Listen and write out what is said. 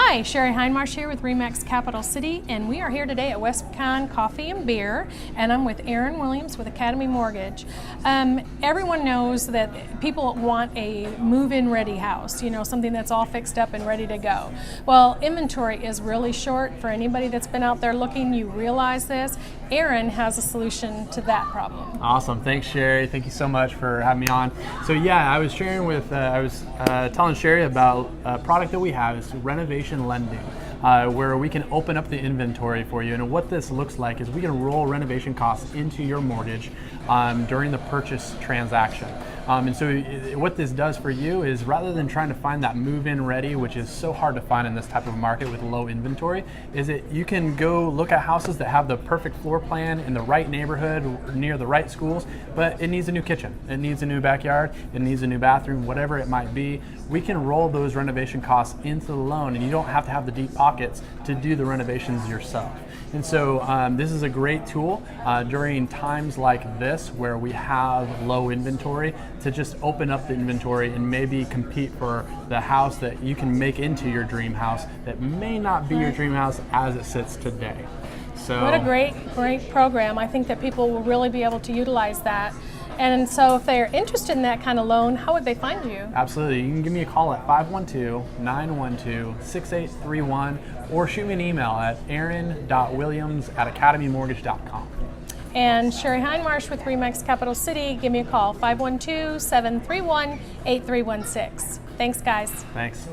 Hi, Sherry Hindmarsh here with ReMax Capital City, and we are here today at West Pecan Coffee and Beer, and I'm with Aaron Williams with Academy Mortgage. Everyone knows that people want a move-in ready house, you know, something that's all fixed up and ready to go. Well, inventory is really short. For anybody that's been out there looking, you realize this. Aaron has a solution to that problem. Awesome, thanks Sherry. Thank you so much for having me on. So yeah, I was sharing with, telling Sherry about a product that we have. It's Renovation lending, where we can open up the inventory for you. And what this looks like is we can roll renovation costs into your mortgage during the purchase transaction. And so what this does for you is, rather than trying to find that move-in ready, which is so hard to find in this type of market with low inventory, is that you can go look at houses that have the perfect floor plan in the right neighborhood, near the right schools, but it needs a new kitchen, it needs a new backyard, it needs a new bathroom, whatever it might be. We can roll those renovation costs into the loan, and you don't have to have the deep pockets to do the renovations yourself. And so this is a great tool during times like this where we have low inventory, to just open up the inventory and maybe compete for the house that you can make into your dream house that may not be your dream house as it sits today. So what a great program. I think that people will really be able to utilize that. And so if they're interested in that kind of loan, how would they find you? Absolutely. You can give me a call at 512-912-6831 or shoot me an email at aaron.williams@academymortgage.com. And Sherry Hindmarsh with ReMax Capital City, give me a call, 512-731-8316. Thanks, guys. Thanks.